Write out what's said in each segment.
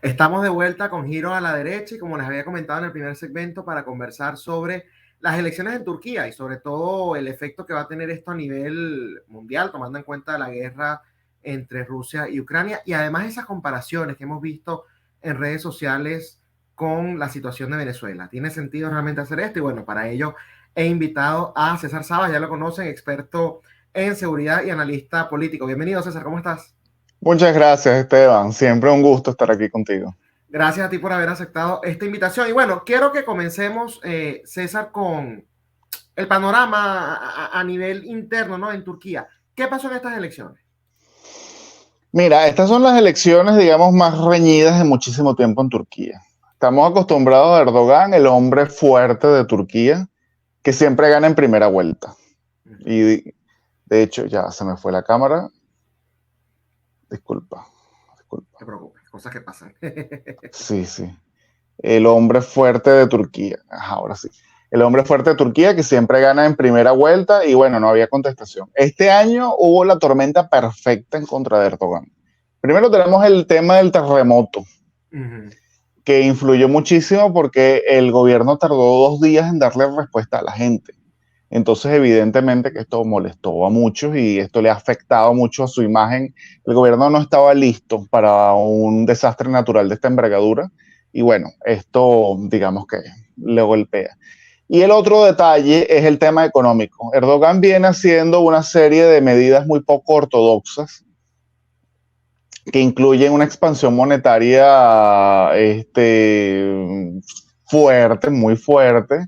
Estamos de vuelta con Giro a la Derecha y como les había comentado en el primer segmento para conversar sobre las elecciones en Turquía y sobre todo el efecto que va a tener esto a nivel mundial, tomando en cuenta la guerra entre Rusia y Ucrania y además esas comparaciones que hemos visto en redes sociales con la situación de Venezuela. ¿Tiene sentido realmente hacer esto? Y bueno, para ello he invitado a César Sabas, ya lo conocen, experto en seguridad y analista político. Bienvenido, César, ¿cómo estás? Muchas gracias, Esteban. Siempre un gusto estar aquí contigo. Gracias a ti por haber aceptado esta invitación. Y bueno, quiero que comencemos, César, con el panorama a nivel interno, ¿no? En Turquía. ¿Qué pasó en estas elecciones? Mira, estas son las elecciones, digamos, más reñidas de muchísimo tiempo en Turquía. Estamos acostumbrados a Erdogan, el hombre fuerte de Turquía, que siempre gana en primera vuelta. Y de hecho, ya se me fue la cámara. Disculpa, disculpa. No te preocupes, cosas que pasan. Sí, sí. El hombre fuerte de Turquía. Ajá, ahora sí. El hombre fuerte de Turquía que siempre gana en primera vuelta y bueno, no había contestación. Este año hubo la tormenta perfecta en contra de Erdogan. Primero tenemos el tema del terremoto, que influyó muchísimo porque el gobierno tardó 2 días en darle respuesta a la gente. Entonces, evidentemente que esto molestó a muchos y esto le ha afectado mucho a su imagen. El gobierno no estaba listo para un desastre natural de esta envergadura y bueno, esto digamos que le golpea. Y el otro detalle es el tema económico. Erdogan viene haciendo una serie de medidas muy poco ortodoxas que incluyen una expansión monetaria fuerte, muy fuerte,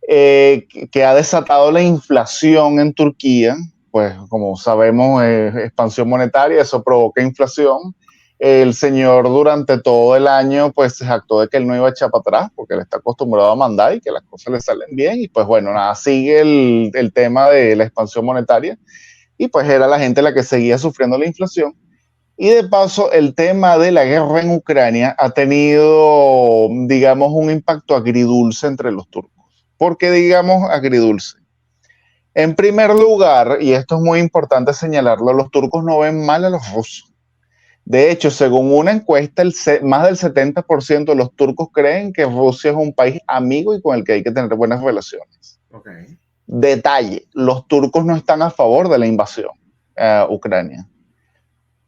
que ha desatado la inflación en Turquía. Pues como sabemos, expansión monetaria, eso provoca inflación. El señor durante todo el año pues se jactó de que él no iba a echar para atrás porque él está acostumbrado a mandar y que las cosas le salen bien y pues bueno, nada, sigue el tema de la expansión monetaria y pues era la gente la que seguía sufriendo la inflación. Y de paso, el tema de la guerra en Ucrania ha tenido, digamos, un impacto agridulce entre los turcos. ¿Por qué digamos agridulce? En primer lugar, y esto es muy importante señalarlo, los turcos no ven mal a los rusos. De hecho, según una encuesta, más del 70% de los turcos creen que Rusia es un país amigo y con el que hay que tener buenas relaciones. Okay. Detalle, los turcos no están a favor de la invasión a Ucrania.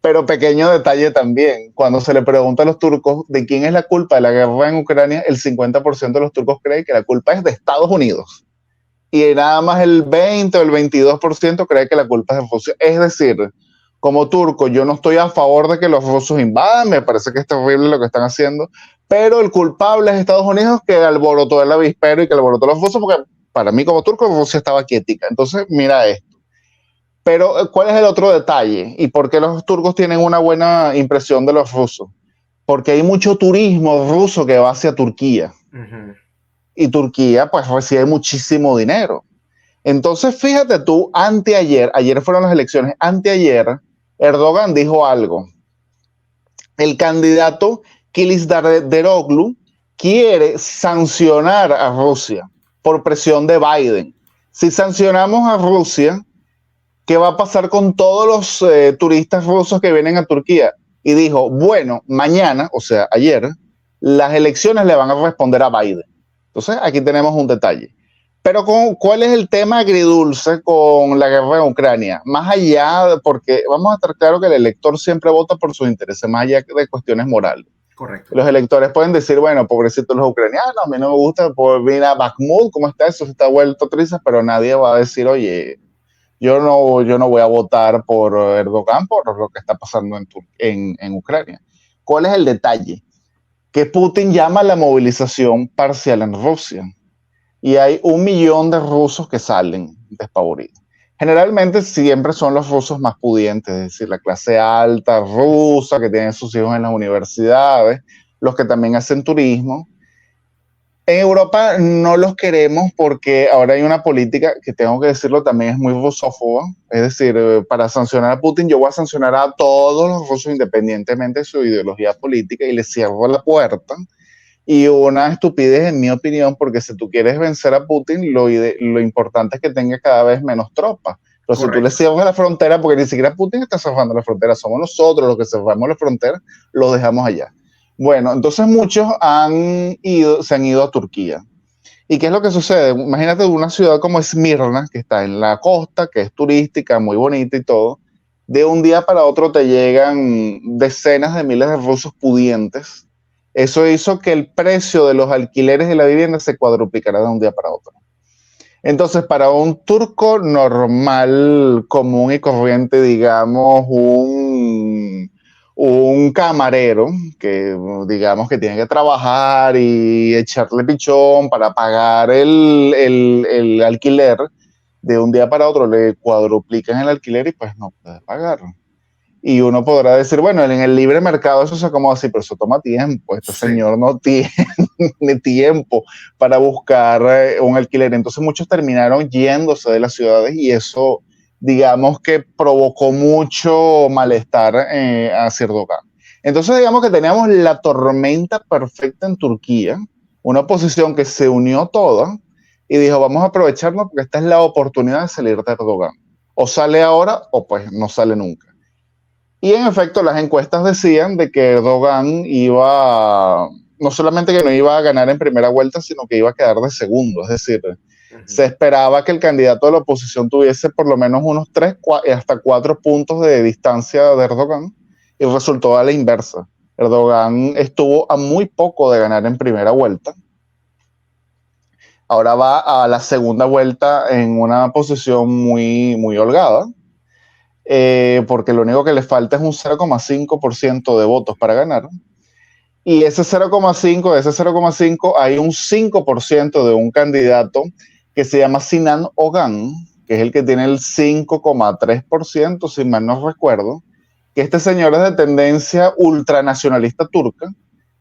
Pero pequeño detalle también, cuando se le pregunta a los turcos de quién es la culpa de la guerra en Ucrania, el 50% de los turcos cree que la culpa es de Estados Unidos. Y nada más el 20 o el 22% cree que la culpa es de Rusia. Es decir, como turco, yo no estoy a favor de que los rusos invadan, me parece que es terrible lo que están haciendo, pero el culpable es Estados Unidos que alborotó el avispero y que alborotó a los rusos, porque para mí como turco Rusia estaba quietica. Entonces, mira esto. Pero, ¿cuál es el otro detalle? ¿Y por qué los turcos tienen una buena impresión de los rusos? Porque hay mucho turismo ruso que va hacia Turquía. Y Turquía, pues, recibe muchísimo dinero. Entonces, fíjate tú, ayer fueron las elecciones, anteayer, Erdogan dijo algo. El candidato Kılıçdaroğlu quiere sancionar a Rusia por presión de Biden. Si sancionamos a Rusia, ¿qué va a pasar con todos los turistas rusos que vienen a Turquía? Y dijo, bueno, mañana, o sea, ayer, las elecciones le van a responder a Biden. Entonces, aquí tenemos un detalle. Pero ¿cuál es el tema agridulce con la guerra en Ucrania? Más allá, porque vamos a estar claro que el elector siempre vota por sus intereses, más allá de cuestiones morales. Correcto. Los electores pueden decir, bueno, pobrecitos los ucranianos, a mí no me gusta, pues mira, Bakhmut, ¿cómo está eso? Se está vuelto triste, pero nadie va a decir, oye, yo no voy a votar por Erdogan por lo que está pasando en Ucrania. ¿Cuál es el detalle? Que Putin llama a la movilización parcial en Rusia y hay 1 millón de rusos que salen despavoridos. Generalmente siempre son los rusos más pudientes, es decir, la clase alta rusa que tienen sus hijos en las universidades, los que también hacen turismo. En Europa no los queremos porque ahora hay una política que tengo que decirlo también es muy rusófoba. Es decir, para sancionar a Putin yo voy a sancionar a todos los rusos independientemente de su ideología política y les cierro la puerta. Y una estupidez en mi opinión porque si tú quieres vencer a Putin lo importante es que tenga cada vez menos tropas. Pero si tú le cierras la frontera, porque ni siquiera Putin está cerrando la frontera, somos nosotros los que cerramos la frontera, los dejamos allá. Bueno, entonces muchos se han ido a Turquía. ¿Y qué es lo que sucede? Imagínate una ciudad como Esmirna, que está en la costa, que es turística, muy bonita y todo. De un día para otro te llegan decenas de miles de rusos pudientes. Eso hizo que el precio de los alquileres de la vivienda se cuadruplicara de un día para otro. Entonces, para un turco normal, común y corriente, digamos, un camarero que, digamos, que tiene que trabajar y echarle pichón para pagar el alquiler, de un día para otro le cuadruplican el alquiler y pues no puede pagarlo. Y uno podrá decir, bueno, en el libre mercado eso se acomoda así, pero eso toma tiempo. Este Sí. señor no tiene tiempo para buscar un alquiler. Entonces muchos terminaron yéndose de las ciudades y eso, digamos que provocó mucho malestar hacia Erdogan. Entonces digamos que teníamos la tormenta perfecta en Turquía, una oposición que se unió toda y dijo, vamos a aprovecharnos porque esta es la oportunidad de salir de Erdogan. O sale ahora o pues no sale nunca. Y en efecto, las encuestas decían de que Erdogan iba, no solamente que no iba a ganar en primera vuelta, sino que iba a quedar de segundo. Es decir, se esperaba que el candidato de la oposición tuviese por lo menos unos 3 hasta 4 puntos de distancia de Erdogan, y resultó a la inversa. Erdogan estuvo a muy poco de ganar en primera vuelta. Ahora va a la segunda vuelta en una posición muy, muy holgada. Porque lo único que le falta es un 0,5% de votos para ganar. Y ese 0,5, de ese 0,5 hay un 5% de un candidato que se llama Sinan Ogan, que es el que tiene el 5,3%, si mal no recuerdo, que este señor es de tendencia ultranacionalista turca,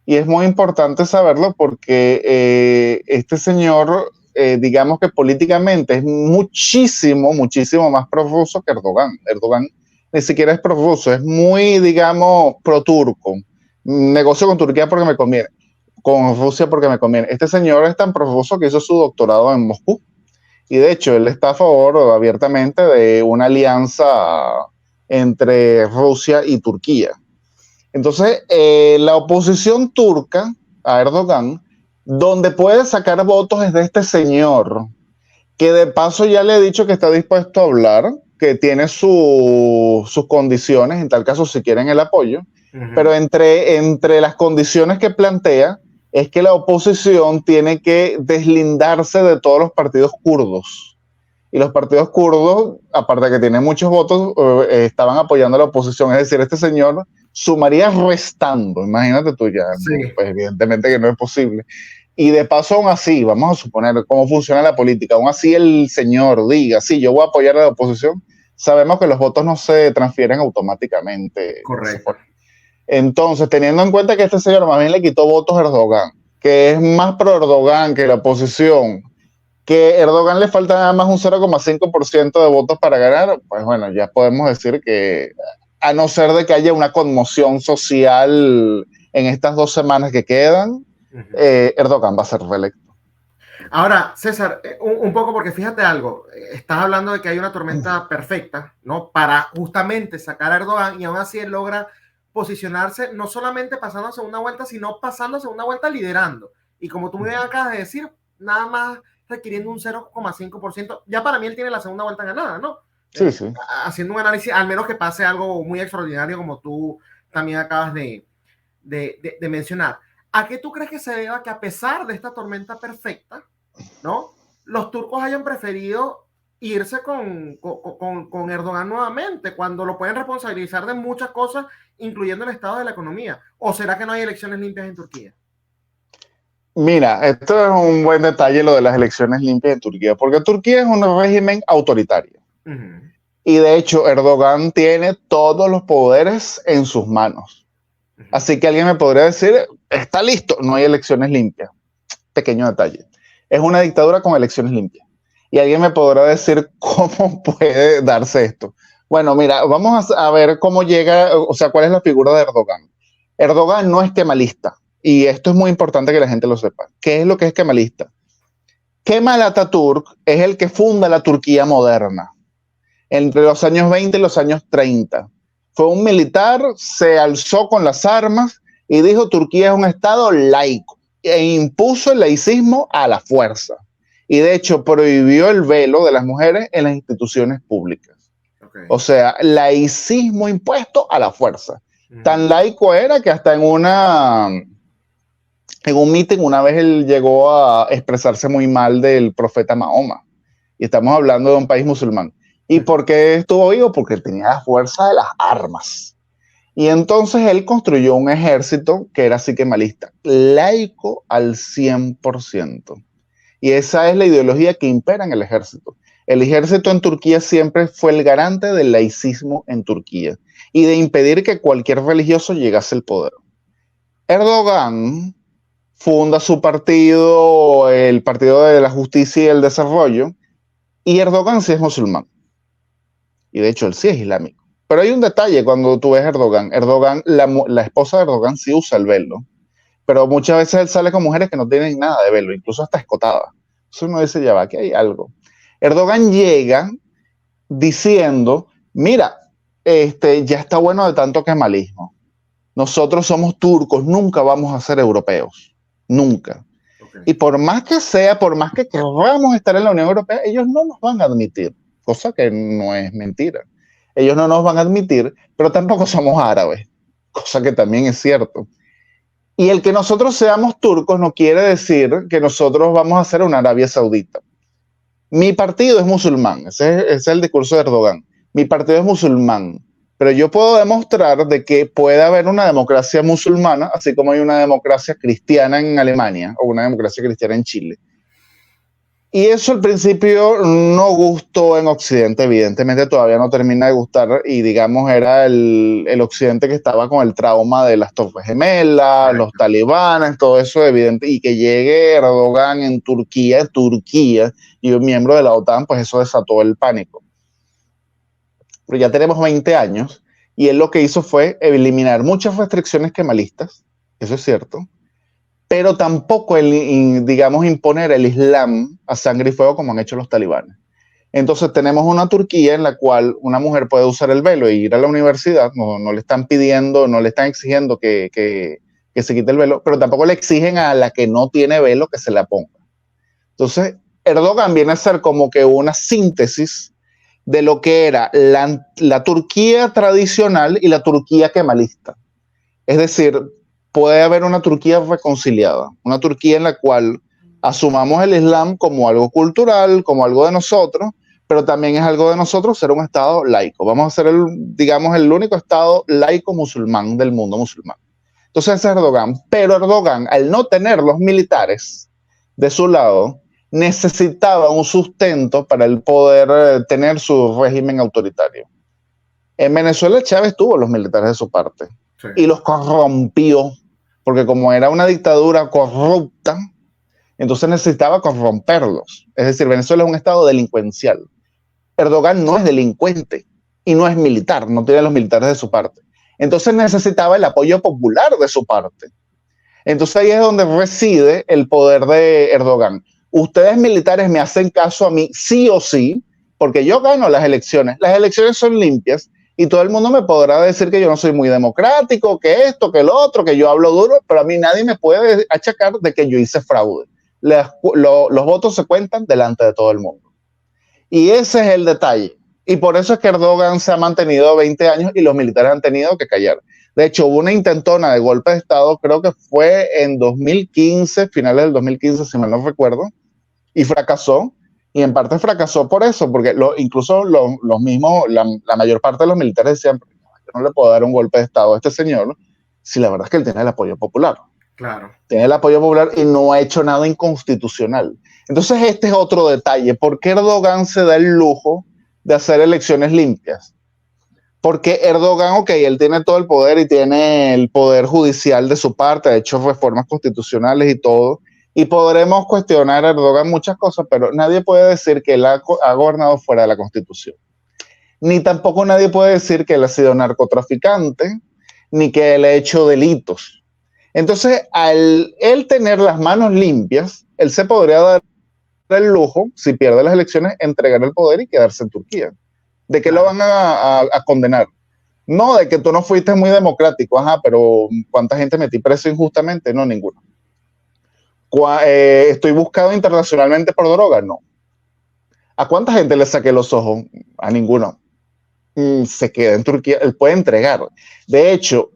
y es muy importante saberlo porque este señor, digamos que políticamente es muchísimo, muchísimo más prorruso que Erdogan. Erdogan ni siquiera es prorruso, es muy, digamos, pro-turco. Negocio con Turquía porque me conviene, con Rusia porque me conviene. Este señor es tan prorruso que hizo su doctorado en Moscú. Y de hecho, él está a favor abiertamente de una alianza entre Rusia y Turquía. Entonces, la oposición turca a Erdogan, donde puede sacar votos es de este señor, que de paso ya le he dicho que está dispuesto a hablar, que tiene sus condiciones, en tal caso si quieren el apoyo, pero entre las condiciones que plantea es que la oposición tiene que deslindarse de todos los partidos kurdos. Y los partidos kurdos, aparte de que tienen muchos votos, estaban apoyando a la oposición. Es decir, este señor sumaría restando. Imagínate tú ya, Sí. pues evidentemente que no es posible. Y de paso, aún así, vamos a suponer cómo funciona la política, aún así el señor diga, sí, yo voy a apoyar a la oposición, sabemos que los votos no se transfieren automáticamente. Correcto. Entonces, teniendo en cuenta que este señor más bien le quitó votos a Erdogan, que es más pro Erdogan que la oposición, que Erdogan le falta nada más un 0,5% de votos para ganar, pues bueno, ya podemos decir que a no ser de que haya una conmoción social en estas 2 semanas que quedan, Erdogan va a ser reelecto. Ahora, César, un poco porque fíjate algo, estás hablando de que hay una tormenta perfecta, ¿no? Para justamente sacar a Erdogan y aún así él logra posicionarse no solamente pasando a segunda vuelta, sino pasando a segunda vuelta liderando. Y como tú me acabas de decir, nada más requiriendo un 0,5%. Ya para mí él tiene la segunda vuelta ganada, ¿no? Sí, sí. Haciendo un análisis, al menos que pase algo muy extraordinario como tú también acabas de mencionar. ¿A qué tú crees que se deba que a pesar de esta tormenta perfecta, ¿no?, los turcos hayan preferido irse con Erdogan nuevamente, cuando lo pueden responsabilizar de muchas cosas, incluyendo el estado de la economía? ¿O será que no hay elecciones limpias en Turquía? Mira, esto es un buen detalle lo de las elecciones limpias en Turquía, porque Turquía es un régimen autoritario. Y de hecho, Erdogan tiene todos los poderes en sus manos. Así que alguien me podría decir, está listo, no hay elecciones limpias. Pequeño detalle. Es una dictadura con elecciones limpias. Y alguien me podrá decir cómo puede darse esto. Bueno, mira, vamos a ver cómo llega, o sea, cuál es la figura de Erdogan. Erdogan no es kemalista. Y esto es muy importante que la gente lo sepa. ¿Qué es lo que es kemalista? Kemal Atatürk es el que funda la Turquía moderna entre los años 20 y los años 30. Fue un militar, se alzó con las armas y dijo Turquía es un estado laico e impuso el laicismo a la fuerza. Y de hecho prohibió el velo de las mujeres en las instituciones públicas. Okay. O sea, laicismo impuesto a la fuerza. Tan laico era que hasta en un meeting una vez él llegó a expresarse muy mal del profeta Mahoma. Y estamos hablando de un país musulmán. ¿Y por qué estuvo vivo? Porque tenía la fuerza de las armas. Y entonces él construyó un ejército que era así kemalista, laico al 100%. Y esa es la ideología que impera en el ejército. El ejército en Turquía siempre fue el garante del laicismo en Turquía y de impedir que cualquier religioso llegase al poder. Erdogan funda su partido, el Partido de la Justicia y el Desarrollo, y Erdogan sí es musulmán. Y de hecho él sí es islámico. Pero hay un detalle cuando tú ves a Erdogan. Erdogan, la esposa de Erdogan sí usa el velo, pero muchas veces él sale con mujeres que no tienen nada de velo, incluso hasta escotada. Entonces uno dice, ya va, que hay algo. Erdogan llega diciendo, mira, ya está bueno de tanto kemalismo. Nosotros somos turcos, nunca vamos a ser europeos. Nunca. Okay. Y por más que sea, por más que queramos estar en la Unión Europea, ellos no nos van a admitir, cosa que no es mentira. Ellos no nos van a admitir, pero tampoco somos árabes, cosa que también es cierto. Y el que nosotros seamos turcos no quiere decir que nosotros vamos a ser una Arabia Saudita. Mi partido es musulmán, ese es el discurso de Erdogan. Mi partido es musulmán, pero yo puedo demostrar de que puede haber una democracia musulmana, así como hay una democracia cristiana en Alemania o una democracia cristiana en Chile. Y eso al principio no gustó en Occidente, evidentemente todavía no termina de gustar, y digamos era el Occidente que estaba con el trauma de las Torres Gemelas, los talibanes, todo eso evidente, y que llegue Erdogan en Turquía, y un miembro de la OTAN, pues eso desató el pánico. Pero ya tenemos 20 años, y él lo que hizo fue eliminar muchas restricciones kemalistas, eso es cierto, pero tampoco, digamos, imponer el Islam a sangre y fuego como han hecho los talibanes. Entonces tenemos una Turquía en la cual una mujer puede usar el velo e ir a la universidad, no le están pidiendo, no le están exigiendo que se quite el velo, pero tampoco le exigen a la que no tiene velo que se la ponga. Entonces Erdogan viene a ser como que una síntesis de lo que era la Turquía tradicional y la Turquía kemalista. Es decir, puede haber una Turquía reconciliada, una Turquía en la cual asumamos el Islam como algo cultural, como algo de nosotros, pero también es algo de nosotros ser un estado laico. Vamos a ser, digamos, el único estado laico musulmán del mundo musulmán. Entonces es Erdogan, pero Erdogan, al no tener los militares de su lado, necesitaba un sustento para el poder tener su régimen autoritario. En Venezuela Chávez tuvo los militares de su parte, sí, y los corrompió, porque como era una dictadura corrupta, entonces necesitaba corromperlos. Es decir, Venezuela es un estado delincuencial. Erdogan no es delincuente y no es militar, no tiene los militares de su parte. Entonces necesitaba el apoyo popular de su parte. Entonces ahí es donde reside el poder de Erdogan. Ustedes militares me hacen caso a mí sí o sí, porque yo gano las elecciones. Las elecciones son limpias y todo el mundo me podrá decir que yo no soy muy democrático, que esto, que lo otro, que yo hablo duro, pero a mí nadie me puede achacar de que yo hice fraude. Los votos se cuentan delante de todo el mundo. Y ese es el detalle. Y por eso es que Erdogan se ha mantenido 20 años y los militares han tenido que callar. De hecho, hubo una intentona de golpe de Estado, creo que fue en 2015, finales del 2015, si mal no recuerdo, y fracasó. Y en parte fracasó por eso, porque incluso los mismos, la mayor parte de los militares decían, yo no le puedo dar un golpe de Estado a este señor, si la verdad es que él tiene el apoyo popular. Claro. Tiene el apoyo popular y no ha hecho nada inconstitucional. Entonces este es otro detalle. ¿Por qué Erdogan se da el lujo de hacer elecciones limpias? Porque Erdogan, ok, él tiene todo el poder y tiene el poder judicial de su parte, ha hecho reformas constitucionales y todo, y podremos cuestionar a Erdogan muchas cosas, pero nadie puede decir que él ha gobernado fuera de la Constitución. Ni tampoco nadie puede decir que él ha sido narcotraficante, ni que él ha hecho delitos. Entonces, al él tener las manos limpias, él se podría dar el lujo, si pierde las elecciones, entregar el poder y quedarse en Turquía. ¿De qué lo van a condenar? No, de que tú no fuiste muy democrático, ajá, pero ¿cuánta gente metí preso injustamente? No, ninguno. ¿Estoy buscado internacionalmente por droga? No. ¿A cuánta gente le saqué los ojos? A ninguno. Se queda en Turquía, él puede entregar. De hecho,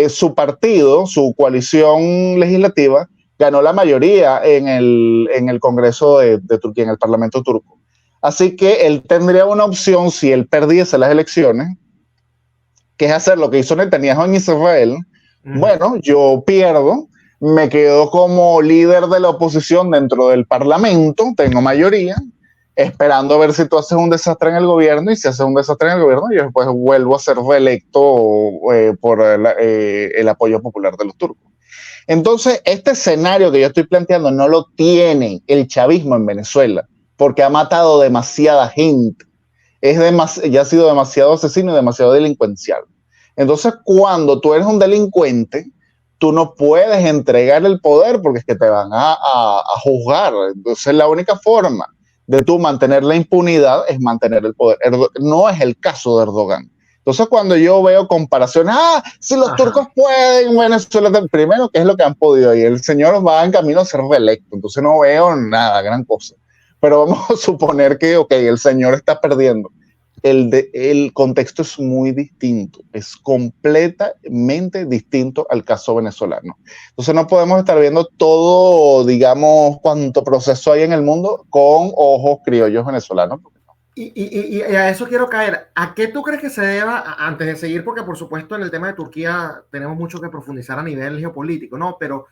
su partido, su coalición legislativa, ganó la mayoría en el Congreso de Turquía, en el Parlamento turco. Así que él tendría una opción si él perdiese las elecciones, que es hacer lo que hizo Netanyahu en Israel. Bueno, yo pierdo, me quedo como líder de la oposición dentro del Parlamento, tengo mayoría, esperando a ver si tú haces un desastre en el gobierno, y si haces un desastre en el gobierno, yo después vuelvo a ser reelecto por el apoyo popular de los turcos. Entonces, este escenario que yo estoy planteando no lo tiene el chavismo en Venezuela, porque ha matado demasiada gente. Ya ha sido demasiado asesino y demasiado delincuencial. Entonces, cuando tú eres un delincuente, tú no puedes entregar el poder porque es que te van a juzgar. Entonces, la única forma de tú mantener la impunidad es mantener el poder. No es el caso de Erdogan. Entonces, cuando yo veo comparaciones, si los turcos pueden, Venezuela, primero, ¿qué es lo que han podido? Y el señor va en camino a ser reelecto, entonces no veo nada, gran cosa. Pero vamos a suponer que, ok, el señor está perdiendo. El contexto es muy distinto, es completamente distinto al caso venezolano. Entonces no podemos estar viendo todo, digamos, cuánto proceso hay en el mundo con ojos criollos venezolanos. Y a eso quiero caer. ¿A qué tú crees que se deba, antes de seguir, porque por supuesto en el tema de Turquía tenemos mucho que profundizar a nivel geopolítico, ¿no? Pero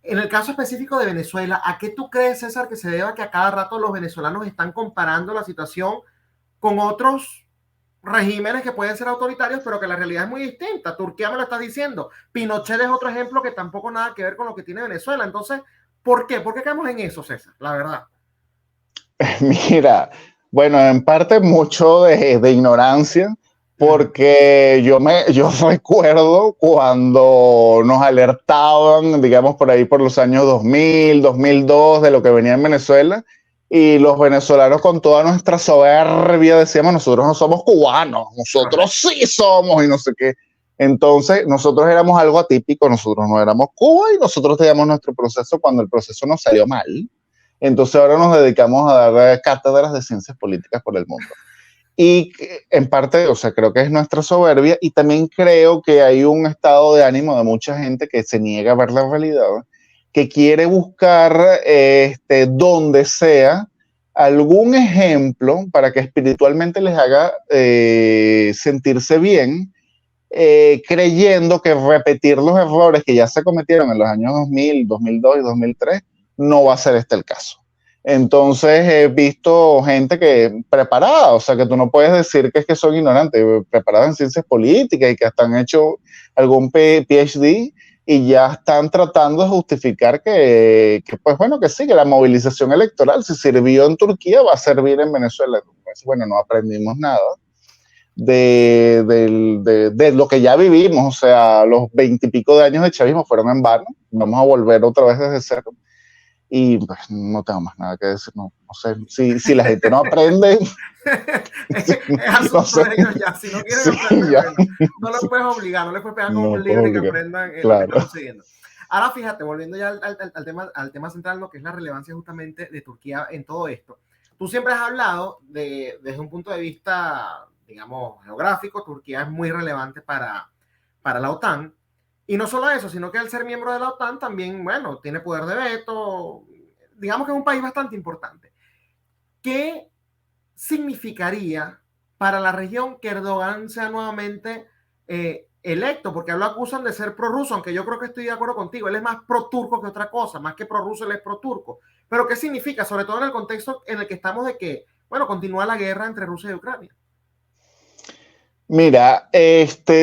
en el caso específico de Venezuela, ¿a qué tú crees, César, que se deba que a cada rato los venezolanos están comparando la situación con otros regímenes que pueden ser autoritarios, pero que la realidad es muy distinta? Turquía me lo está diciendo. Pinochet es otro ejemplo que tampoco nada que ver con lo que tiene Venezuela. Entonces, ¿por qué? ¿Por qué caemos en eso, César? La verdad. Mira, bueno, en parte mucho de ignorancia, porque yo recuerdo cuando nos alertaban, digamos, por ahí por los años 2000, 2002, de lo que venía en Venezuela, y los venezolanos con toda nuestra soberbia decíamos, nosotros no somos cubanos, nosotros sí somos, y no sé qué. Entonces, nosotros éramos algo atípico, nosotros no éramos Cuba, y nosotros teníamos nuestro proceso cuando el proceso nos salió mal. Entonces ahora nos dedicamos a dar cátedras de ciencias políticas por el mundo. Y en parte, o sea, creo que es nuestra soberbia, y también creo que hay un estado de ánimo de mucha gente que se niega a ver la realidad, que quiere buscar donde sea algún ejemplo para que espiritualmente les haga sentirse bien, creyendo que repetir los errores que ya se cometieron en los años 2000, 2002 y 2003 no va a ser el caso. Entonces he visto gente que preparada, o sea, que tú no puedes decir que es que son ignorantes, preparados en ciencias políticas y que hasta han hecho algún PhD y ya están tratando de justificar pues bueno, que sí, que la movilización electoral, si sirvió en Turquía, va a servir en Venezuela. Bueno, no aprendimos nada de lo que ya vivimos, o sea, los 20 y pico de años de chavismo fueron en vano, vamos a volver otra vez desde cero. Y pues no tengo más nada que decir, no sé, si la gente no aprende, no sé. De ellos ya, si no quieren aprender, ya. Bueno, no los puedes obligar, no les puedes pegar como un libro y que aprendan claro. lo que estamos siguiendo. Ahora fíjate, volviendo ya al tema central, lo que es la relevancia justamente de Turquía en todo esto. Tú siempre has hablado desde un punto de vista, digamos, geográfico, Turquía es muy relevante para la OTAN. Y no solo eso, sino que al ser miembro de la OTAN también, bueno, tiene poder de veto, digamos que es un país bastante importante. ¿Qué significaría para la región que Erdogan sea nuevamente electo? Porque lo acusan de ser prorruso, aunque yo creo que estoy de acuerdo contigo, él es más pro-turco que otra cosa, más que prorruso, él es pro-turco. Pero ¿qué significa? Sobre todo en el contexto en el que estamos de que, bueno, continúa la guerra entre Rusia y Ucrania. Mira,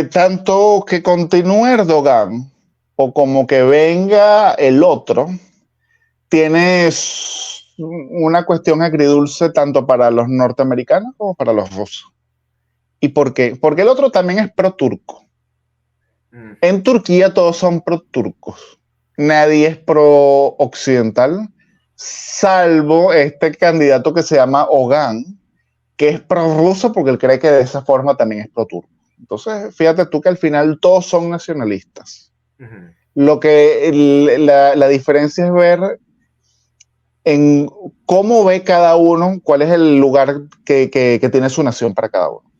tanto que continúe Erdogan o como que venga el otro, tienes una cuestión agridulce tanto para los norteamericanos como para los rusos. ¿Y por qué? Porque el otro también es pro-turco. En Turquía todos son pro-turcos. Nadie es pro-occidental, salvo este candidato que se llama Ogan, que es prorruso porque él cree que de esa forma también es pro-turco. Entonces, fíjate tú que al final todos son nacionalistas. Ujú. Lo que la diferencia es ver en cómo ve cada uno, cuál es el lugar que tiene su nación para cada uno.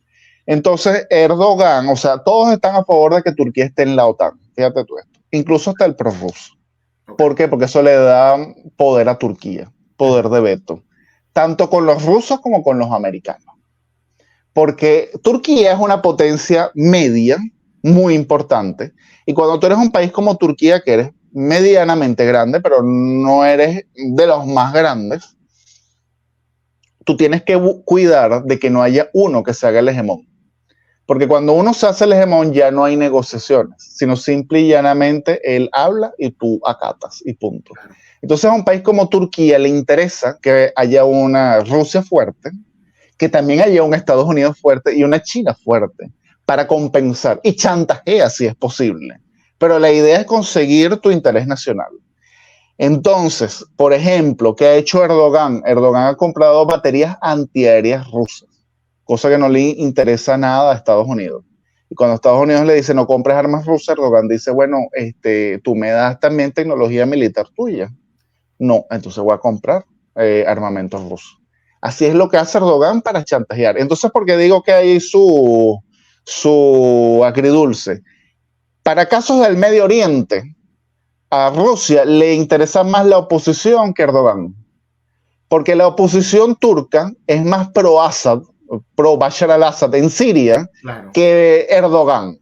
Entonces, Erdogan, o sea, todos están a favor de que Turquía esté en la OTAN. Fíjate tú esto. Incluso hasta el prorruso. Ok. ¿Por qué? Porque eso le da poder a Turquía, poder Ujú. de veto, tanto con los rusos como con los americanos. Porque Turquía es una potencia media muy importante. Y cuando tú eres un país como Turquía, que eres medianamente grande, pero no eres de los más grandes, tú tienes que cuidar de que no haya uno que se haga el hegemón. Porque cuando uno se hace el hegemón ya no hay negociaciones, sino simple y llanamente él habla y tú acatas y punto. Claro. Entonces a un país como Turquía le interesa que haya una Rusia fuerte, que también haya un Estados Unidos fuerte y una China fuerte para compensar y chantajea si es posible. Pero la idea es conseguir tu interés nacional. Entonces, por ejemplo, ¿qué ha hecho Erdogan? Erdogan ha comprado baterías antiaéreas rusas, cosa que no le interesa nada a Estados Unidos. Y cuando Estados Unidos le dice no compres armas rusas, Erdogan dice, bueno, tú me das también tecnología militar tuya. No, entonces voy a comprar armamentos rusos. Así es lo que hace Erdogan para chantajear. Entonces, ¿por qué digo que hay su agridulce? Para casos del Medio Oriente, a Rusia le interesa más la oposición que Erdogan, porque la oposición turca es más pro-Assad, pro-Bashar al-Assad en Siria Claro. que Erdogan.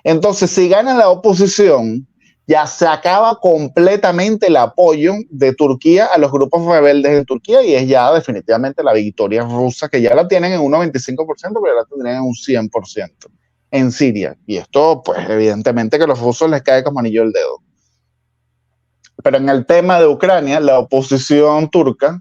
Entonces, si gana la oposición, ya se acaba completamente el apoyo de Turquía a los grupos rebeldes en Turquía y es ya definitivamente la victoria rusa, que ya la tienen en un 95%, pero ya la tendrían en un 100% en Siria. Y esto, pues, evidentemente que a los rusos les cae como anillo el dedo. Pero en el tema de Ucrania, la oposición turca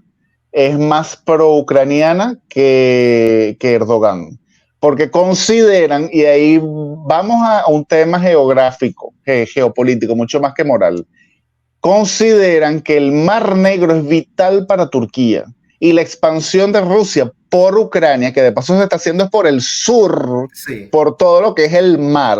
es más pro-ucraniana que Erdogan, porque consideran, y ahí vamos a un tema geográfico, geopolítico, mucho más que moral, consideran que el Mar Negro es vital para Turquía y la expansión de Rusia por Ucrania, que de paso se está haciendo por el sur, Sí. por todo lo que es el mar,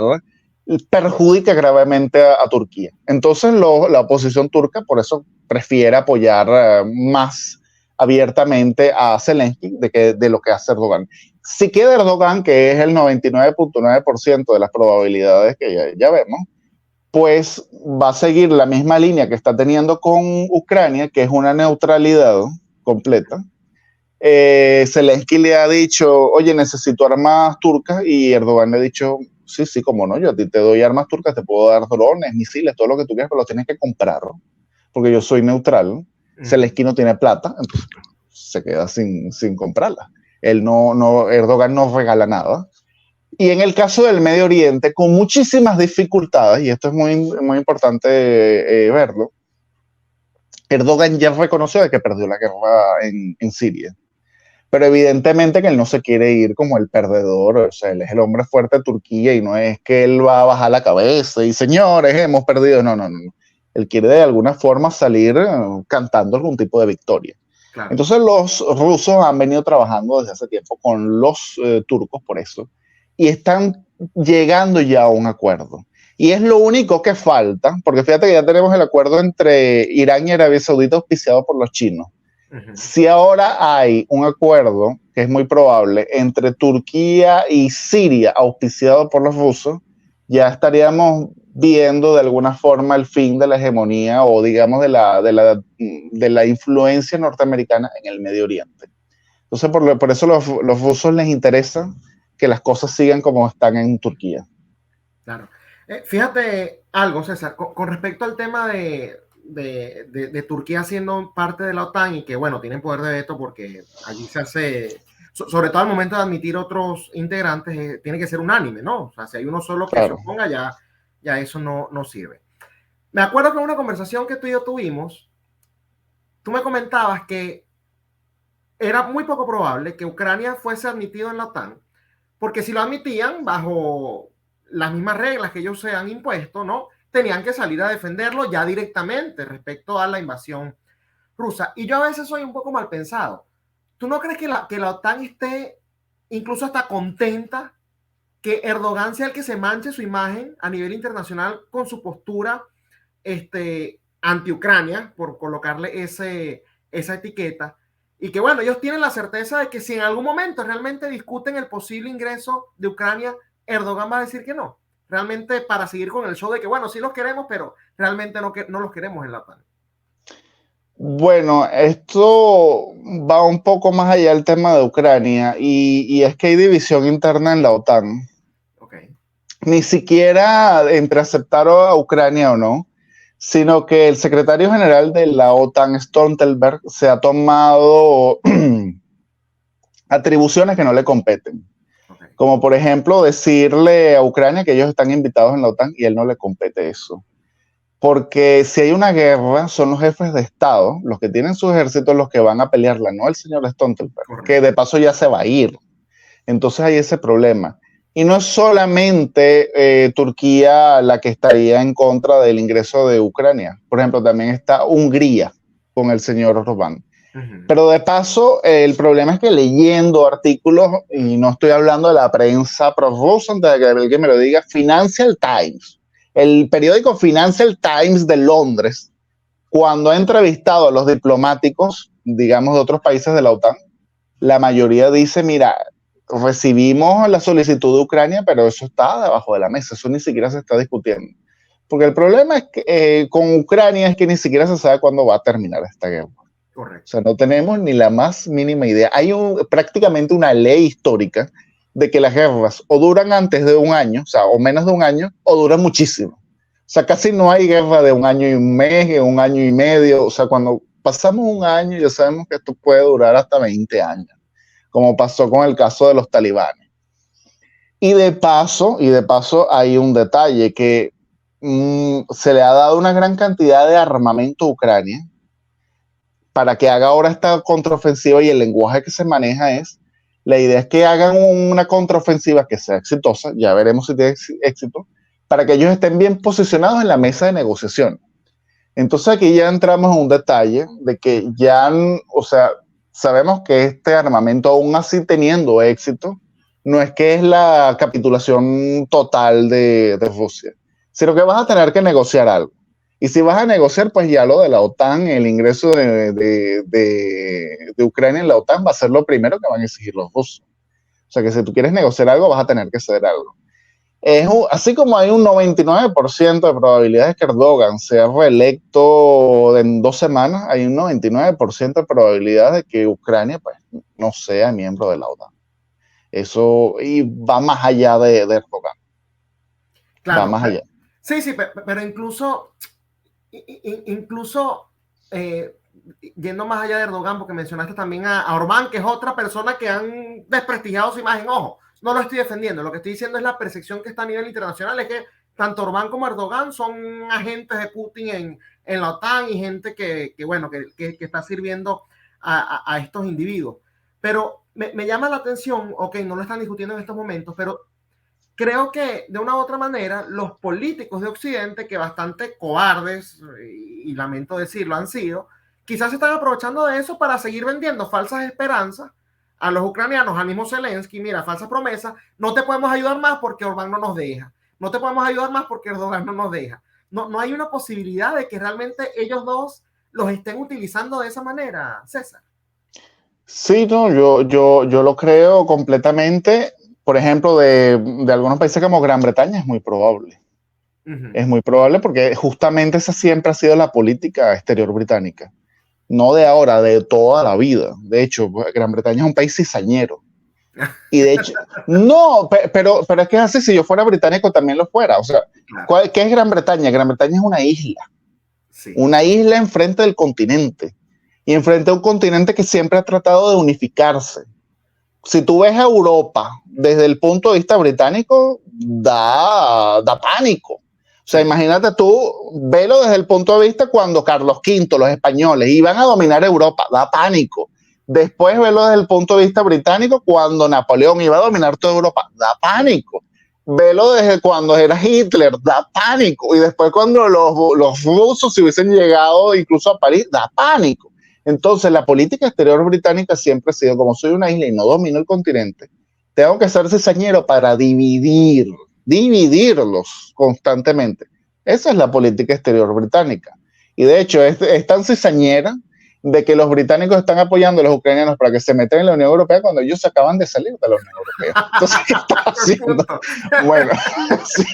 perjudica gravemente a Turquía. Entonces la oposición turca por eso prefiere apoyar más abiertamente a Zelensky de lo que hace Erdogan. Si queda Erdogan, que es el 99.9% de las probabilidades que ya vemos, pues va a seguir la misma línea que está teniendo con Ucrania, que es una neutralidad completa. Zelensky le ha dicho, oye, necesito armas turcas, y Erdogan le ha dicho, sí, sí, cómo no, yo a ti te doy armas turcas, te puedo dar drones, misiles, todo lo que tú quieras, pero lo tienes que comprar, porque yo soy neutral. Ujú. Zelensky no tiene plata, entonces se queda sin comprarla. Erdogan no regala nada. Y en el caso del Medio Oriente, con muchísimas dificultades, y esto es muy importante verlo, Erdogan ya reconoció de que perdió la guerra en Siria. Pero evidentemente que él no se quiere ir como el perdedor, o sea, él es el hombre fuerte de Turquía y no es que él va a bajar la cabeza y señores, hemos perdido, no, no, no. Él quiere de alguna forma salir cantando algún tipo de victoria. Claro. Entonces los rusos han venido trabajando desde hace tiempo con los turcos por eso y están llegando ya a un acuerdo. Y es lo único que falta, porque fíjate que ya tenemos el acuerdo entre Irán y Arabia Saudita auspiciado por los chinos. Ujú. Si ahora hay un acuerdo, que es muy probable, entre Turquía y Siria auspiciado por los rusos, ya estaríamos viendo de alguna forma el fin de la hegemonía o digamos de la influencia norteamericana en el Medio Oriente. Entonces, por eso los rusos les interesa que las cosas sigan como están en Turquía. Claro. Fíjate algo, César, con respecto al tema de Turquía siendo parte de la OTAN y que, bueno, tienen poder de veto porque allí se hace, sobre todo al momento de admitir otros integrantes, tiene que ser unánime, ¿no? O sea, si hay uno solo que se Claro. oponga, ya eso no sirve. Me acuerdo que en una conversación que tú y yo tuvimos, tú me comentabas que era muy poco probable que Ucrania fuese admitido en la OTAN, porque si lo admitían bajo las mismas reglas que ellos se han impuesto, ¿no? Tenían que salir a defenderlo ya directamente respecto a la invasión rusa. Y yo a veces soy un poco mal pensado. ¿Tú no crees que la OTAN esté incluso hasta contenta que Erdogan sea el que se manche su imagen a nivel internacional con su postura anti-Ucrania, por colocarle esa etiqueta, y que bueno, ellos tienen la certeza de que si en algún momento realmente discuten el posible ingreso de Ucrania, Erdogan va a decir que no, realmente para seguir con el show de que bueno, sí los queremos, pero realmente no los queremos en la OTAN. Bueno, esto va un poco más allá del tema de Ucrania y es que hay división interna en la OTAN. Okay. Ni siquiera entre aceptar a Ucrania o no, sino que el secretario general de la OTAN, Stoltenberg, se ha tomado atribuciones que no le competen. Okay. Como por ejemplo decirle a Ucrania que ellos están invitados en la OTAN y a él no le compete eso. Porque si hay una guerra, son los jefes de Estado, los que tienen sus ejércitos, los que van a pelearla, no el señor Stoltenberg, correcto, que de paso ya se va a ir. Entonces hay ese problema. Y no es solamente Turquía la que estaría en contra del ingreso de Ucrania. Por ejemplo, también está Hungría con el señor Orbán. Uh-huh. Pero de paso, el problema es que leyendo artículos, y no estoy hablando de la prensa pro-rusa, antes de que alguien me lo diga, Financial Times, el periódico Financial Times de Londres, cuando ha entrevistado a los diplomáticos, digamos, de otros países de la OTAN, la mayoría dice, mira, recibimos la solicitud de Ucrania, pero eso está debajo de la mesa, eso ni siquiera se está discutiendo. Porque el problema es que con Ucrania es que ni siquiera se sabe cuándo va a terminar esta guerra. Correcto. O sea, no tenemos ni la más mínima idea. Hay prácticamente una ley histórica de que las guerras o duran antes de un año, o sea, o menos de un año, o duran muchísimo. O sea, casi no hay guerra de un año y un mes, de un año y medio. O sea, cuando pasamos un año ya sabemos que esto puede durar hasta 20 años, como pasó con el caso de los talibanes. Y de paso hay un detalle que se le ha dado una gran cantidad de armamento a Ucrania para que haga ahora esta contraofensiva, y el lenguaje que se maneja es, la idea es que hagan una contraofensiva que sea exitosa, ya veremos si tiene éxito, para que ellos estén bien posicionados en la mesa de negociación. Entonces aquí ya entramos en un detalle de que ya, o sea, sabemos que este armamento, aún así teniendo éxito, no es que es la capitulación total de Rusia, sino que vas a tener que negociar algo. Y si vas a negociar, pues ya lo de la OTAN, el ingreso de Ucrania en la OTAN va a ser lo primero que van a exigir los rusos. O sea que si tú quieres negociar algo, vas a tener que ceder algo. Así como hay un 99% de probabilidades que Erdogan sea reelecto en 2 semanas, hay un 99% de probabilidades de que Ucrania pues, no sea miembro de la OTAN. Eso y va más allá de Erdogan. Claro, va más allá. Sí, pero incluso yendo más allá de Erdogan, porque mencionaste también a Orbán, que es otra persona que han desprestigiado su imagen. Ojo, no lo estoy defendiendo, lo que estoy diciendo es la percepción que está a nivel internacional, es que tanto Orbán como Erdogan son agentes de Putin en la OTAN y gente que está sirviendo a estos individuos. Pero me llama la atención, ok, no lo están discutiendo en estos momentos, pero creo que de una u otra manera los políticos de Occidente, que bastante cobardes, y lamento decirlo, han sido, quizás se están aprovechando de eso para seguir vendiendo falsas esperanzas a los ucranianos, al mismo Zelensky. Mira, falsa promesa, no te podemos ayudar más porque Orbán no nos deja, no te podemos ayudar más porque Erdogan no nos deja. No hay una posibilidad de que realmente ellos dos los estén utilizando de esa manera, César. Sí, no, yo lo creo completamente. Por ejemplo, de algunos países como Gran Bretaña es muy probable. Uh-huh. Es muy probable porque justamente esa siempre ha sido la política exterior británica. No de ahora, de toda la vida. De hecho, Gran Bretaña es un país cizañero. Y de hecho, no, pero es que es así, si yo fuera británico también lo fuera. O sea, claro. ¿Qué es Gran Bretaña? Gran Bretaña es una isla. Sí. Una isla enfrente del continente. Y enfrente a un continente que siempre ha tratado de unificarse. Si tú ves a Europa desde el punto de vista británico, da pánico. O sea, imagínate tú, velo desde el punto de vista cuando Carlos V, los españoles, iban a dominar Europa, da pánico. Después velo desde el punto de vista británico cuando Napoleón iba a dominar toda Europa, da pánico. Velo desde cuando era Hitler, da pánico. Y después cuando los rusos se hubiesen llegado incluso a París, da pánico. Entonces, la política exterior británica siempre ha sido, como soy una isla y no domino el continente, tengo que ser cizañero para dividirlos constantemente. Esa es la política exterior británica. Y de hecho es tan cizañera de que los británicos están apoyando a los ucranianos para que se metan en la Unión Europea cuando ellos acaban de salir de la Unión Europea. Entonces, ¿qué está haciendo? Bueno, sí,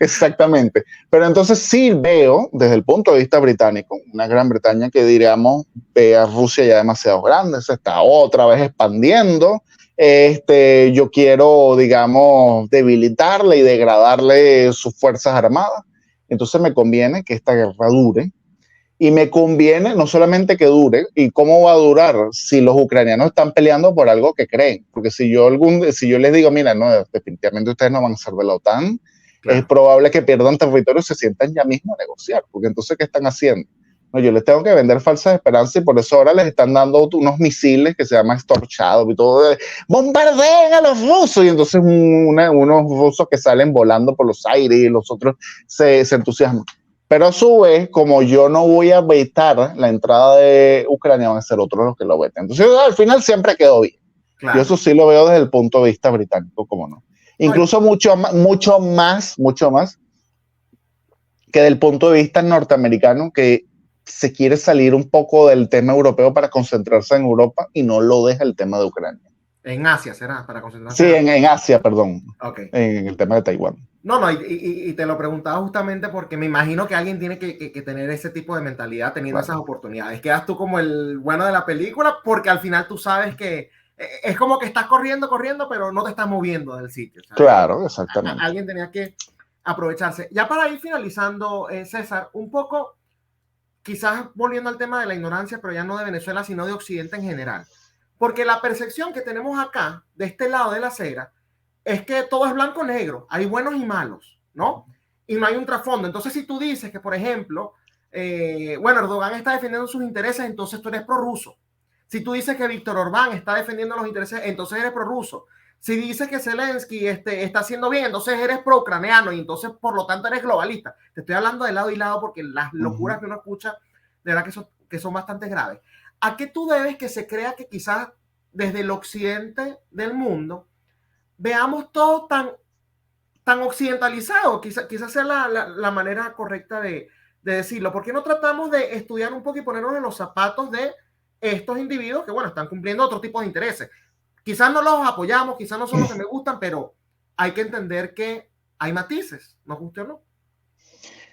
exactamente. Pero entonces sí veo, desde el punto de vista británico, una Gran Bretaña que diríamos ve a Rusia ya demasiado grande, se está otra vez expandiendo. Yo quiero, digamos, debilitarle y degradarle sus fuerzas armadas. Entonces me conviene que esta guerra dure. Y me conviene no solamente que dure, ¿y cómo va a durar? Si los ucranianos están peleando por algo que creen. Porque si yo les digo, mira, no, definitivamente ustedes no van a ser de la OTAN, claro, es probable que pierdan territorio y se sientan ya mismo a negociar. Porque entonces, ¿qué están haciendo? No, yo les tengo que vender falsas esperanzas y por eso ahora les están dando unos misiles que se llaman Storm Shadow y todo. ¡Bombardeen a los rusos! Y entonces unos rusos que salen volando por los aires y los otros se entusiasman. Pero a su vez, como yo no voy a vetar la entrada de Ucrania, van a ser otros los que lo veten. Entonces, al final siempre quedó bien. Claro. Yo eso sí lo veo desde el punto de vista británico, como no. Incluso mucho más que del punto de vista norteamericano, que se quiere salir un poco del tema europeo para concentrarse en Europa y no lo deja el tema de Ucrania. En Asia será, para concentrarse. Sí, en Asia, perdón. Okay. En el tema de Taiwán. No, y te lo preguntaba justamente porque me imagino que alguien tiene que tener ese tipo de mentalidad teniendo esas oportunidades. Quedas tú como el bueno de la película porque al final tú sabes que es como que estás corriendo, pero no te estás moviendo del sitio, ¿sabes? Claro, exactamente. Alguien tenía que aprovecharse. Ya para ir finalizando, César, un poco, quizás volviendo al tema de la ignorancia, pero ya no de Venezuela, sino de Occidente en general. Porque la percepción que tenemos acá, de este lado de la acera, es que todo es blanco-negro, hay buenos y malos, ¿no? Y no hay un trasfondo. Entonces, si tú dices que, por ejemplo, Erdogan está defendiendo sus intereses, entonces tú eres prorruso. Si tú dices que Víctor Orbán está defendiendo los intereses, entonces eres prorruso. Si dices que Zelensky está haciendo bien, entonces eres pro-ucraniano y entonces, por lo tanto, eres globalista. Te estoy hablando de lado y lado porque las locuras que uno escucha, de verdad que son bastante graves. ¿A qué tú debes que se crea que quizás desde el occidente del mundo veamos todo tan occidentalizado? Quizás sea la manera correcta de decirlo. ¿Por qué no tratamos de estudiar un poco y ponernos en los zapatos de estos individuos que, bueno, están cumpliendo otro tipo de intereses? Quizás no los apoyamos, quizás no son los que me gustan, pero hay que entender que hay matices, ¿nos gusta o no?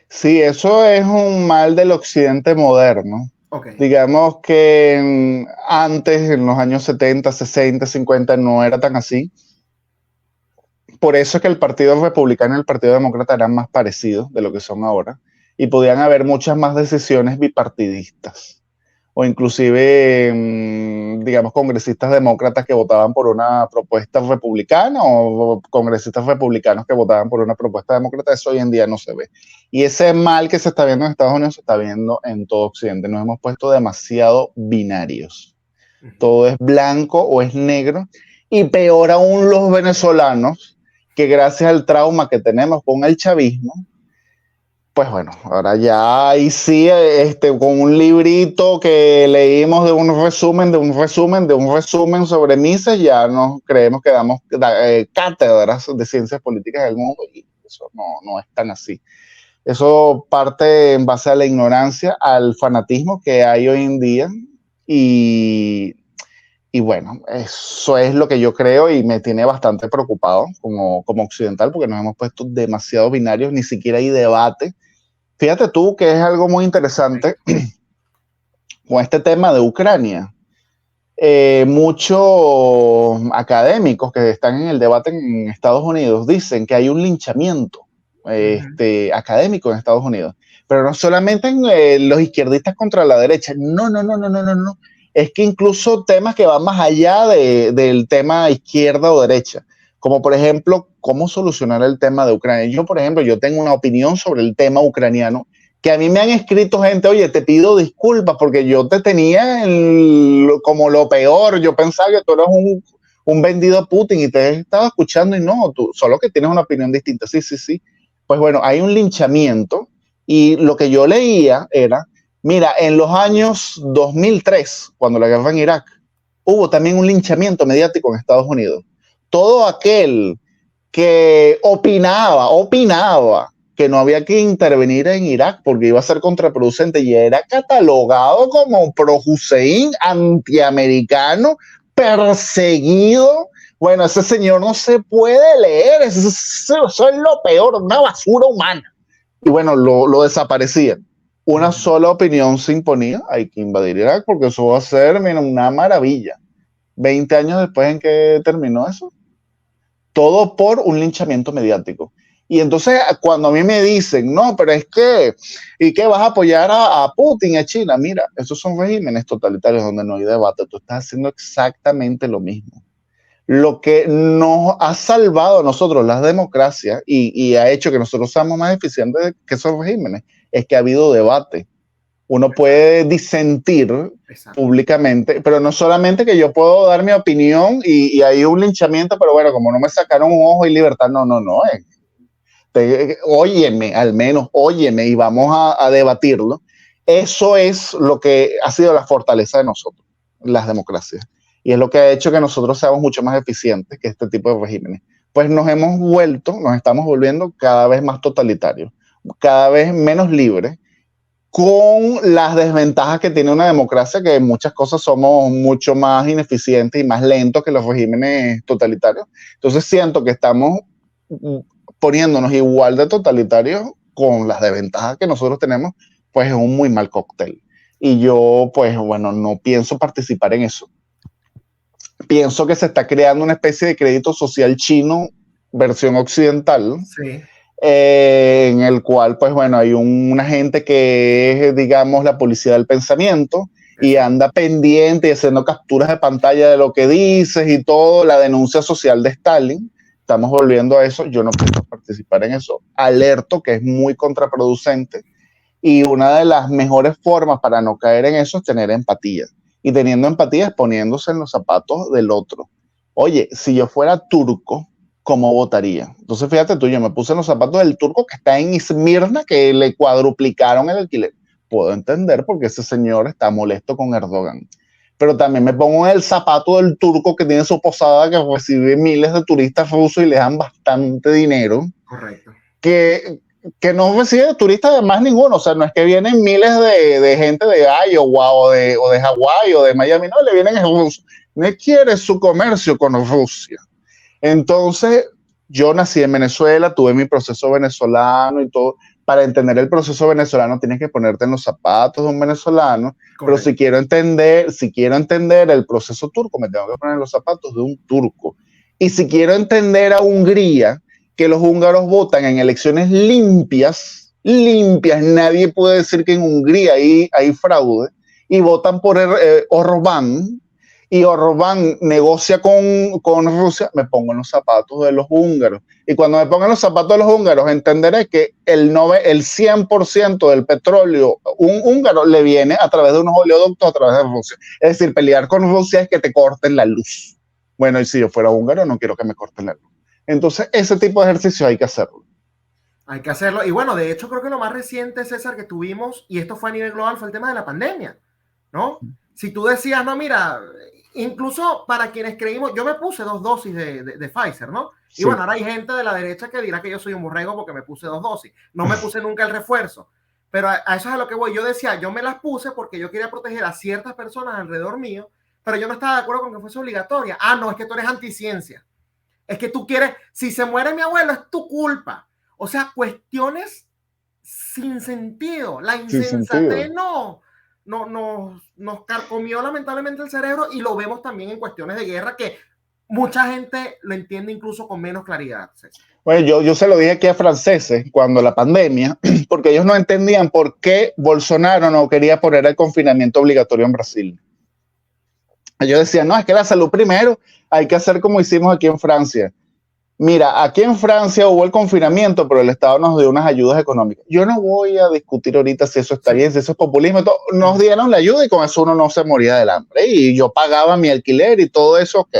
Sí, eso es un mal del occidente moderno. Okay. Digamos que antes, en los años 70, 60, 50, no era tan así. Por eso es que el Partido Republicano y el Partido Demócrata eran más parecidos de lo que son ahora y podían haber muchas más decisiones bipartidistas o inclusive, digamos, congresistas demócratas que votaban por una propuesta republicana o congresistas republicanos que votaban por una propuesta demócrata. Eso hoy en día no se ve. Y ese mal que se está viendo en Estados Unidos se está viendo en todo Occidente. Nos hemos puesto demasiado binarios. Todo es blanco o es negro. Y peor aún los venezolanos, que gracias al trauma que tenemos con el chavismo, pues bueno, ahora ya ahí sí, con un librito que leímos de un resumen sobre Mises, ya nos creemos que damos cátedras de ciencias políticas del mundo y eso no es tan así. Eso parte en base a la ignorancia, al fanatismo que hay hoy en día y bueno, eso es lo que yo creo y me tiene bastante preocupado como occidental porque nos hemos puesto demasiado binarios, ni siquiera hay debate. Fíjate tú que es algo muy interesante con este tema de Ucrania. Muchos académicos que están en el debate en Estados Unidos dicen que hay un linchamiento académico en Estados Unidos, pero no solamente en los izquierdistas contra la derecha, no. Es que incluso temas que van más allá del tema izquierda o derecha, como por ejemplo, cómo solucionar el tema de Ucrania. Yo, por ejemplo, yo tengo una opinión sobre el tema ucraniano, que a mí me han escrito gente, oye, te pido disculpas porque yo te tenía como lo peor, yo pensaba que tú eras un vendido a Putin y te estaba escuchando y no, tú solo que tienes una opinión distinta. Sí. Pues bueno, hay un linchamiento y lo que yo leía era, mira, en los años 2003, cuando la guerra en Irak, hubo también un linchamiento mediático en Estados Unidos, todo aquel que opinaba que no había que intervenir en Irak porque iba a ser contraproducente y era catalogado como pro-Hussein, antiamericano, perseguido. Bueno, ese señor no se puede leer, eso es lo peor, una basura humana. Y bueno, lo desaparecían. Una sola opinión se imponía, hay que invadir Irak porque eso va a ser, mira, una maravilla. 20 años después en que terminó eso, todo por un linchamiento mediático. Y entonces cuando a mí me dicen, no, pero es que, ¿y qué vas a apoyar a Putin, a China? Mira, esos son regímenes totalitarios donde no hay debate, tú estás haciendo exactamente lo mismo. Lo que nos ha salvado a nosotros las democracias y ha hecho que nosotros seamos más eficientes que esos regímenes es que ha habido debate. Uno puede disentir públicamente, pero no solamente que yo puedo dar mi opinión y hay un linchamiento, pero bueno, como no me sacaron un ojo y libertad, no. Óyeme, al menos óyeme y vamos a debatirlo. Eso es lo que ha sido la fortaleza de nosotros, las democracias. Y es lo que ha hecho que nosotros seamos mucho más eficientes que este tipo de regímenes. Pues nos estamos volviendo cada vez más totalitarios, cada vez menos libres, con las desventajas que tiene una democracia, que en muchas cosas somos mucho más ineficientes y más lentos que los regímenes totalitarios. Entonces siento que estamos poniéndonos igual de totalitarios con las desventajas que nosotros tenemos, pues es un muy mal cóctel. Y yo, pues bueno, no pienso participar en eso. Pienso que se está creando una especie de crédito social chino, versión occidental, sí, en el cual, pues bueno, hay una gente que es, digamos, la policía del pensamiento y anda pendiente y haciendo capturas de pantalla de lo que dices y todo, la denuncia social de Stalin. Estamos volviendo a eso, yo no puedo participar en eso. Alerto que es muy contraproducente y una de las mejores formas para no caer en eso es tener empatía. Y teniendo empatía es poniéndose en los zapatos del otro. Oye, si yo fuera turco, ¿cómo votaría? Entonces, fíjate tú, yo me puse en los zapatos del turco que está en Izmirna, que le cuadruplicaron el alquiler. Puedo entender porque ese señor está molesto con Erdogan. Pero también me pongo en el zapato del turco que tiene su posada, que recibe miles de turistas rusos y le dan bastante dinero. Correcto. Que no recibe turistas de más ninguno. O sea, no es que vienen miles de gente de Iowa o de Hawái o de Miami. No, le vienen a Rusia. No quiere su comercio con Rusia. Entonces, yo nací en Venezuela, tuve mi proceso venezolano y todo. Para entender el proceso venezolano tienes que ponerte en los zapatos de un venezolano. Correcto. Pero si quiero entender el proceso turco, me tengo que poner en los zapatos de un turco. Y si quiero entender a Hungría, que los húngaros votan en elecciones limpias, nadie puede decir que en Hungría hay fraude, y votan por Orbán, y Orbán negocia con Rusia, me pongo en los zapatos de los húngaros. Y cuando me pongo en los zapatos de los húngaros, entenderé que el 100% del petróleo húngaro le viene a través de unos oleoductos a través de Rusia. Es decir, pelear con Rusia es que te corten la luz. Bueno, y si yo fuera húngaro, no quiero que me corten la luz. Entonces, ese tipo de ejercicio hay que hacerlo. Hay que hacerlo. Y bueno, de hecho, creo que lo más reciente, César, que tuvimos, y esto fue a nivel global, fue el tema de la pandemia, ¿no? Si tú decías, no, mira, incluso para quienes creímos, yo me puse 2 dosis de Pfizer, ¿no? Sí. Y bueno, ahora hay gente de la derecha que dirá que yo soy un borrego porque me puse 2 dosis. No me puse nunca el refuerzo. Pero a eso es a lo que voy. Yo decía, yo me las puse porque yo quería proteger a ciertas personas alrededor mío, pero yo no estaba de acuerdo con que fuese obligatoria. Ah, no, es que tú eres anticiencia. Es que tú quieres, si se muere mi abuelo, es tu culpa. O sea, cuestiones sin sentido. La insensatez nos carcomió lamentablemente el cerebro y lo vemos también en cuestiones de guerra que mucha gente lo entiende incluso con menos claridad. Bueno, yo se lo dije aquí a franceses cuando la pandemia, porque ellos no entendían por qué Bolsonaro no quería poner el confinamiento obligatorio en Brasil. Ellos decían, no, es que la salud primero, hay que hacer como hicimos aquí en Francia. Mira, aquí en Francia hubo el confinamiento, pero el Estado nos dio unas ayudas económicas. Yo no voy a discutir ahorita si eso está bien, si eso es populismo. Todo. Nos dieron la ayuda y con eso uno no se moría del hambre. Y yo pagaba mi alquiler y todo eso, ok.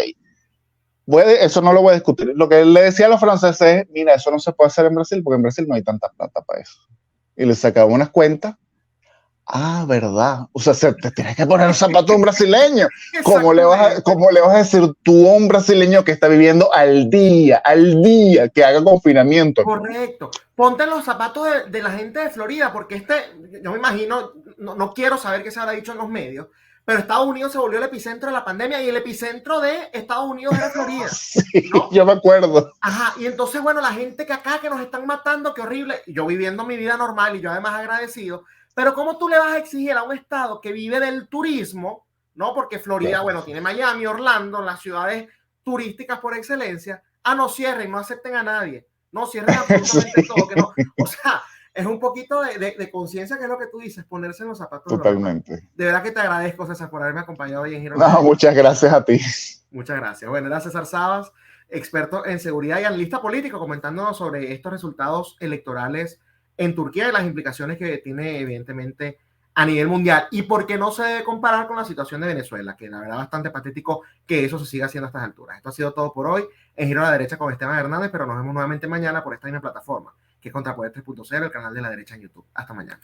Eso no lo voy a discutir. Lo que le decía a los franceses es, mira, eso no se puede hacer en Brasil porque en Brasil no hay tanta plata para eso. Y les sacaba unas cuentas Ah, ¿verdad? O sea, te tienes que poner los zapatos de un brasileño. Exactamente. ¿Cómo le vas a decir tú a un brasileño que está viviendo al día, que haga confinamiento? Correcto. Ponte los zapatos de la gente de Florida, porque yo me imagino, no quiero saber qué se habrá dicho en los medios, pero Estados Unidos se volvió el epicentro de la pandemia y el epicentro de Estados Unidos era Florida, Sí, ¿no? yo me acuerdo. Ajá, y entonces, bueno, la gente que acá que nos están matando, qué horrible, yo viviendo mi vida normal y yo además agradecido, pero ¿cómo tú le vas a exigir a un estado que vive del turismo, ¿no? Porque Florida, bueno, tiene Miami, Orlando, las ciudades turísticas por excelencia, no cierren, no acepten a nadie, no cierren absolutamente todo, que no, Sí, o sea, es un poquito de conciencia, que es lo que tú dices, ponerse en los zapatos de los demás. totalmente. De verdad que te agradezco, César, por haberme acompañado hoy en Giro a la No, Derecha. muchas gracias a ti. Muchas gracias. Bueno, era César Sabas, experto en seguridad y analista político, comentándonos sobre estos resultados electorales en Turquía y las implicaciones que tiene, evidentemente, a nivel mundial. Y por qué no se debe comparar con la situación de Venezuela, que la verdad es bastante patético que eso se siga haciendo a estas alturas. Esto ha sido todo por hoy en Giro a la Derecha con Esteban Hernández, pero nos vemos nuevamente mañana por esta misma plataforma, que es Contrapoder 3.0, el canal de la derecha en YouTube. Hasta mañana.